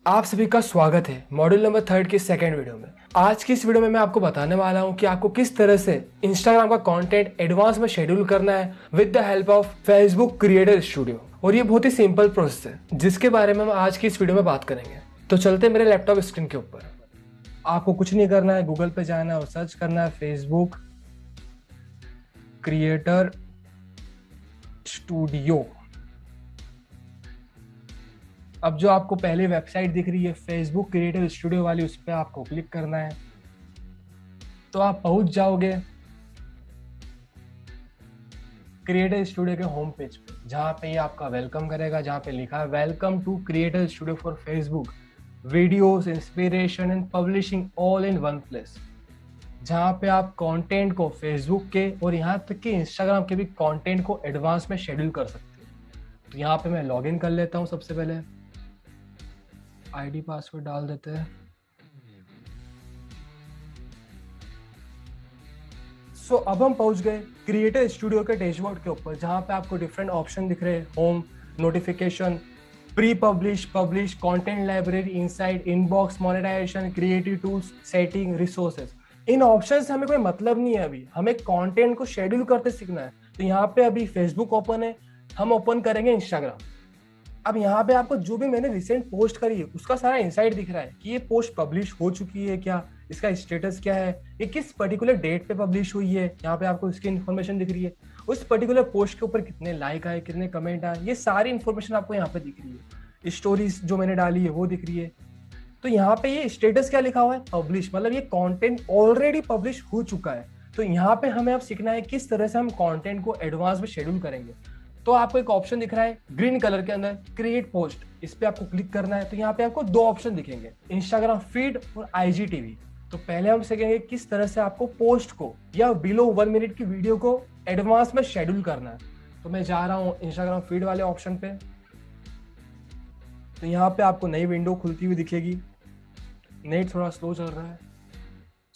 आप सभी का स्वागत है मॉड्यूल नंबर 3 की सेकेंड वीडियो में। आज की इस वीडियो में मैं आपको बताने वाला हूं कि आपको किस तरह से इंस्टाग्राम का कंटेंट एडवांस में शेड्यूल करना है with the help of Facebook creator studio. और ये बहुत ही सिंपल प्रोसेस है जिसके बारे में हम आज की इस वीडियो में बात करेंगे। तो चलते मेरे लैपटॉप स्क्रीन के ऊपर। आपको कुछ नहीं करना है, गूगल पे जाना है और सर्च करना है फेसबुक क्रिएटर स्टूडियो। अब जो आपको पहले वेबसाइट दिख रही है फेसबुक क्रिएटर स्टूडियो वाली, उस पर आपको क्लिक करना है तो आप पहुंच जाओगे क्रिएटर स्टूडियो के होम पेज पे, जहां पे ये आपका वेलकम करेगा, जहां पे लिखा है welcome to creator studio for Facebook videos inspiration and publishing all in one place. जहां पे आप कंटेंट को फेसबुक के और यहाँ तक कि इंस्टाग्राम के भी कंटेंट को एडवांस में शेड्यूल कर सकते हो। तो यहाँ पे मैं लॉगिन कर लेता हूँ। सबसे पहले आईडी पासवर्ड डाल देते हैं। अब हम पहुंच गए क्रिएटर स्टूडियो के डैशबोर्ड के ऊपर, जहां पे आपको डिफरेंट ऑप्शन दिख रहे हैं। Home, notification, pre publish, publish, content library, inside, inbox, monetization, creative tools, setting, resources. इन ऑप्शन से हमें कोई मतलब नहीं है, अभी हमें कंटेंट को शेड्यूल करते सीखना है। तो यहाँ पे अभी फेसबुक ओपन है, हम ओपन करेंगे इंस्टाग्राम। अब यहाँ पे आपको जो भी मैंने रिसेंट पोस्ट करी है उसका सारा इंसाइट दिख रहा है कि ये पोस्ट पब्लिश हो चुकी है क्या, इसका स्टेटस क्या है, ये किस पर्टिकुलर डेट पे पब्लिश हुई है। यहाँ पे आपको इसकी इन्फॉर्मेशन दिख रही है, उस पर्टिकुलर पोस्ट के ऊपर कितने लाइक आए, कितने कमेंट आए, ये सारी इन्फॉर्मेशन आपको यहाँ पे दिख रही है। स्टोरीज जो मैंने डाली है वो दिख रही है। तो यहाँ पे ये स्टेटस क्या लिखा हुआ है, पब्लिश, मतलब ये कंटेंट ऑलरेडी पब्लिश हो चुका है। तो यहाँ पे हमें अब सीखना है किस तरह से हम कंटेंट को एडवांस में शेड्यूल करेंगे। तो आपको एक ऑप्शन दिख रहा है ग्रीन कलर के अंदर, क्रिएट पोस्ट, इस पे आपको क्लिक करना है। तो यहाँ पे आपको दो ऑप्शन दिखेंगे, इंस्टाग्राम फीड और IGTV। तो पहले हम सीखेंगे किस तरह से आपको पोस्ट को या बिलो 1 मिनट की वीडियो को एडवांस में शेड्यूल करना है। तो मैं जा रहा हूँ इंस्टाग्राम फीड वाले ऑप्शन पे। तो यहाँ पे आपको नई विंडो खुलती हुई दिखेगी। नेट थोड़ा स्लो चल रहा है।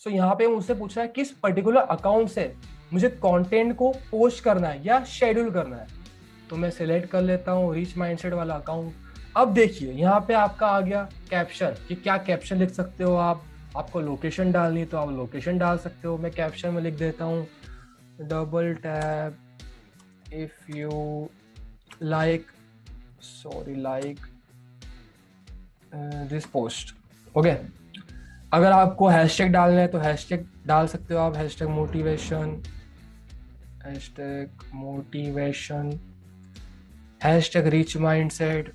यहाँ पे मुझसे पूछ रहा है किस पर्टिकुलर अकाउंट से मुझे कंटेंट को पोस्ट करना है या शेड्यूल करना है। तो मैं सिलेक्ट कर लेता हूँ रीच माइंडसेट वाला अकाउंट। अब देखिए यहाँ पे आपका आ गया कैप्शन, कि क्या कैप्शन लिख सकते हो आप। आपको लोकेशन डालनी है तो आप लोकेशन डाल सकते हो। मैं कैप्शन में लिख देता हूँ double tap if you like this post. Okay, अगर आपको हैशटैग डालना है तो हैशटैग डाल सकते हो आप, hashtag motivation, hashtag reach mindset.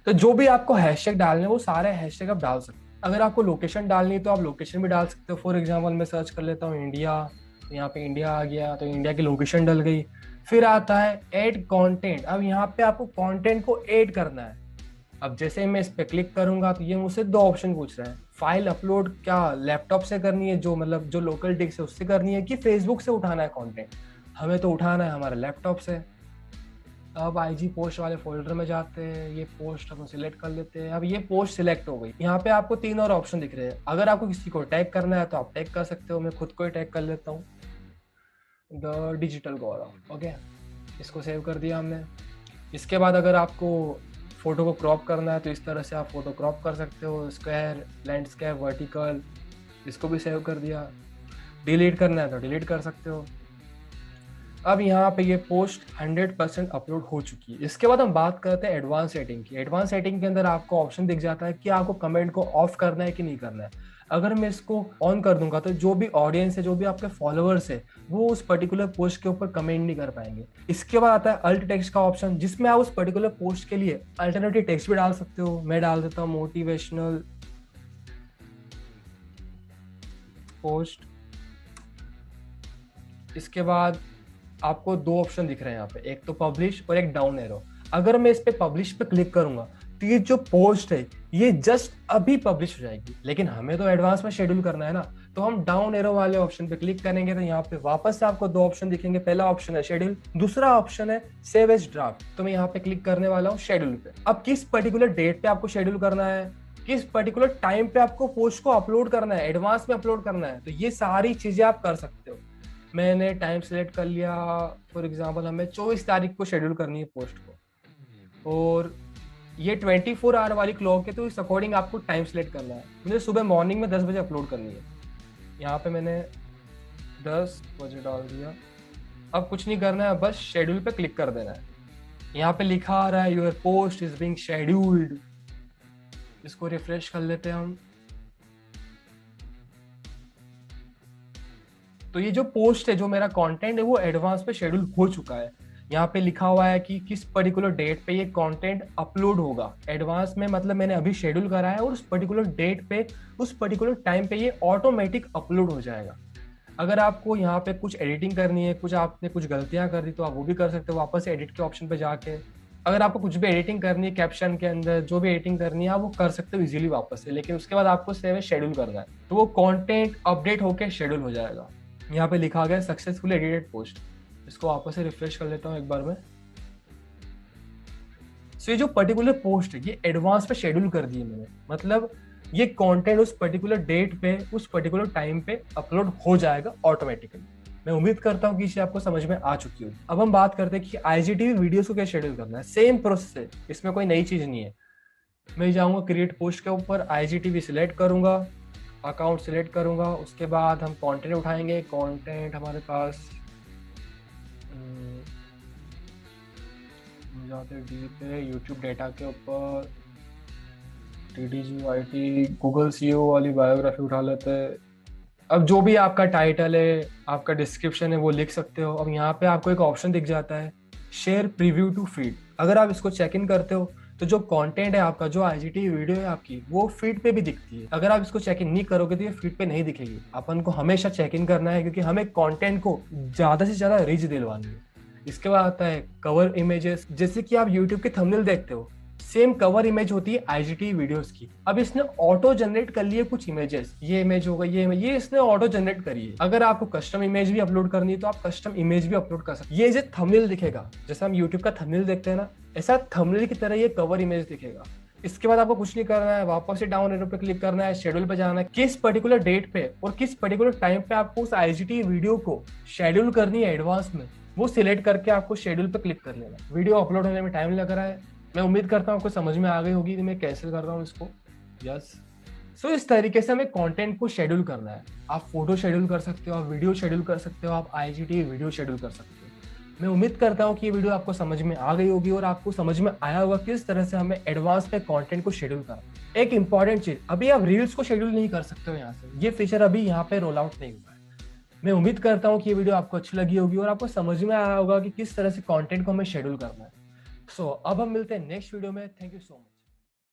तो जो भी आपको हैशटैग डालने हैं वो सारे हैशटैग आप डाल सकते हो। अगर आपको लोकेशन डालनी है तो आप लोकेशन भी डाल सकते हो। फॉर एग्जांपल मैं सर्च कर लेता हूँ इंडिया, तो यहाँ पे इंडिया आ गया, तो इंडिया की लोकेशन डल गई। फिर आता है ऐड कंटेंट। अब यहाँ पे आपको कंटेंट को ऐड करना है। अब जैसे मैं इस पे क्लिक करूंगा तो ये मुझसे दो ऑप्शन पूछ रहा है, फाइल अपलोड क्या लैपटॉप से करनी है, जो मतलब जो लोकल डिस्क है उससे करनी है, कि फेसबुक से उठाना है कंटेंट। हमें तो उठाना है हमारे लैपटॉप से। अब IG पोस्ट वाले फोल्डर में जाते हैं, ये पोस्ट हम सिलेक्ट कर लेते हैं। अब ये पोस्ट सिलेक्ट हो गई। यहाँ पे आपको 3 और ऑप्शन दिख रहे हैं। अगर आपको किसी को टैग करना है तो आप टैग कर सकते हो। मैं खुद को ही टैग कर लेता हूँ, द डिजिटल गौरव। ओके, इसको सेव कर दिया हमने। इसके बाद अगर आपको फोटो को क्रॉप करना है तो इस तरह से आप फोटो क्रॉप कर सकते हो, स्क्वायर, लैंडस्केप, वर्टिकल, इसको भी सेव कर दिया। डिलीट करना है तो डिलीट कर सकते हो। अब यहाँ पे ये पोस्ट 100% अपलोड हो चुकी है। इसके बाद हम बात करते हैं एडवांस सेटिंग की। एडवांस सेटिंग के अंदर आपको ऑप्शन दिख जाता है कि आपको कमेंट को ऑफ करना है कि नहीं करना है। अगर मैं इसको ऑन कर दूंगा तो जो भी ऑडियंस है, जो भी आपके फॉलोअर्स है, वो उस पर्टिकुलर पोस्ट के ऊपर कमेंट नहीं कर पाएंगे। इसके बाद आता है अल्ट टेक्स्ट का ऑप्शन, जिसमें आप उस पर्टिकुलर पोस्ट के लिए अल्टरनेटिव टेक्स्ट भी डाल सकते हो। मैं डाल देता हूँ मोटिवेशनल पोस्ट। इसके बाद आपको दो ऑप्शन दिख रहे हैं यहाँ पे, एक तो पब्लिश और एक डाउन एरो। अगर मैं इस पे पब्लिश पे क्लिक करूंगा तो ये जो पोस्ट है ये जस्ट अभी पब्लिश हो जाएगी, लेकिन हमें तो एडवांस में शेड्यूल करना है ना। तो हम डाउन एरो वाले ऑप्शन पे क्लिक करेंगे तो यहाँ पे वापस से आपको दो ऑप्शन दिखेंगे। पहला ऑप्शन है शेड्यूल, दूसरा ऑप्शन है सेव एज ड्राफ्ट। तो मैं यहाँ पे क्लिक करने वाला हूँ शेड्यूल पे। अब किस पर्टिकुलर डेट पे आपको शेड्यूल करना है, किस पर्टिकुलर टाइम पे आपको पोस्ट को अपलोड करना है, एडवांस में अपलोड करना है, तो ये सारी चीजें आप कर सकते हो। मैंने टाइम सेलेक्ट कर लिया। फॉर एग्जांपल हमें 24 तारीख को शेड्यूल करनी है पोस्ट को, और ये 24 आवर वाली क्लॉक है, तो इस अकॉर्डिंग आपको टाइम सेलेक्ट करना है। मुझे सुबह मॉर्निंग में 10 बजे अपलोड करनी है। यहाँ पे मैंने 10 बजे डाल दिया। अब कुछ नहीं करना है, बस शेड्यूल पे क्लिक कर देना है। यहाँ पे लिखा आ रहा है your post is being scheduled. इसको रिफ्रेश कर लेते हैं हम। तो ये जो पोस्ट है, जो मेरा कंटेंट है, वो एडवांस पे शेड्यूल हो चुका है। यहाँ पे लिखा हुआ है कि किस पर्टिकुलर डेट पे ये कंटेंट अपलोड होगा। एडवांस में मतलब मैंने अभी शेड्यूल करा है और उस पर्टिकुलर डेट पे, उस पर्टिकुलर टाइम पे ये ऑटोमेटिक अपलोड हो जाएगा। अगर आपको यहाँ पे कुछ एडिटिंग करनी है, कुछ आपने कुछ गलतियां कर दी, तो आप वो भी कर सकते हो वापस एडिट के ऑप्शन पे जाके। अगर आपको कुछ भी एडिटिंग करनी है, कैप्शन के अंदर जो भी एडिटिंग करनी है, आप वो कर सकते हो इजीली वापस से। लेकिन उसके बाद आपको सेव शेड्यूल करना है, तो वो कंटेंट अपडेट होकर शेड्यूल हो जाएगा। यहाँ पे लिखा गया सक्सेसफुली एडिटेड पोस्ट। इसको वापस से रिफ्रेश कर लेता हूँ एक बार में। सो ये जो पर्टिकुलर पोस्ट है, ये एडवांस पे शेड्यूल कर दी है मैंने। मतलब ये कंटेंट उस पर्टिकुलर डेट पे, उस पर्टिकुलर टाइम पे अपलोड हो जाएगा ऑटोमेटिकली। मैं उम्मीद करता हूँ कि इसे आपको समझ में आ चुकी होगी। अब हम बात करते हैं कि आईजीटीवी वीडियोस को कैसे शेड्यूल करना है। सेम प्रोसेस है, इसमें कोई नई चीज नहीं है। मैं जाऊंगा क्रिएट पोस्ट के ऊपर, आईजीटीवी सिलेक्ट करूंगा, अकाउंट सिलेक्ट करूंगा। उसके बाद हम कंटेंट उठाएंगे। कंटेंट हमारे पास जाते डी पे, यूट्यूब डेटा के ऊपर, TDGYT, गूगल सीईओ वाली बायोग्राफी उठा लेते हैं। अब जो भी आपका टाइटल है, आपका डिस्क्रिप्शन है, वो लिख सकते हो। अब यहाँ पे आपको एक ऑप्शन दिख जाता है, शेयर प्रीव्यू टू फीड। अगर आप इसको चेक इन करते हो, तो जो कंटेंट है आपका, जो आईजीटीवी वीडियो है आपकी, वो फीड पे भी दिखती है। अगर आप इसको चेक इन नहीं करोगे तो ये फीड पे नहीं दिखेगी। अपन को हमेशा चेक इन करना है, क्योंकि हमें कंटेंट को ज्यादा से ज्यादा रीच दिलवानी है। इसके बाद आता है कवर इमेजेस। जैसे कि आप यूट्यूब के थंबनेल देखते हो, सेम कवर इमेज होती है आईजीटीवी वीडियोस की। अब इसने ऑटो जनरेट कर लिए कुछ इमेजेस, ये इमेज होगा, ये इमेज, ये इसने ऑटो जनरेट करी है। अगर आपको कस्टम इमेज भी अपलोड करनी है, तो आप कस्टम इमेज भी अपलोड कर सकते हैं। ये जो थंबनेल दिखेगा, जैसे हम यूट्यूब का थंबनेल देखते हैं ना, ऐसा थंबनेल की तरह ये कवर इमेज दिखेगा। इसके बाद आपको कुछ नहीं करना है, वापस से डाउन एरो पे क्लिक करना है, शेड्यूल पे जाना है। किस पर्टिकुलर डेट पे और किस पर्टिकुलर टाइम पे आपको उस आईजीटीवी वीडियो को शेड्यूल करनी है एडवांस में, वो सिलेक्ट करके आपको शेड्यूल पे क्लिक कर लेना। वीडियो अपलोड होने में टाइम लग रहा है। मैं उम्मीद करता हूँ आपको समझ में आ गई होगी कि मैं कैसे कर रहा हूँ इसको। यस। सो इस तरीके से हमें कंटेंट को शेड्यूल करना है। आप फोटो शेड्यूल कर सकते हो, आप वीडियो शेड्यूल कर सकते हो, आप आईजीटीवी वीडियो शेड्यूल कर सकते हो। मैं उम्मीद करता हूँ कि ये वीडियो आपको समझ में आ गई होगी और आपको समझ में आया होगा किस तरह से हमें एडवांस में कंटेंट को शेड्यूल करना। एक इंपॉर्टेंट चीज, अभी आप रील्स को शेड्यूल नहीं कर सकते हो यहाँ से। ये फीचर अभी यहाँ पे रोल आउट नहीं हुआ है। मैं उम्मीद करता हूँ कि ये वीडियो आपको अच्छी लगी होगी और आपको समझ में आया होगा कि किस तरह से कंटेंट को हमें शेड्यूल करना है। सो अब हम मिलते हैं नेक्स्ट वीडियो में। Thank you so much.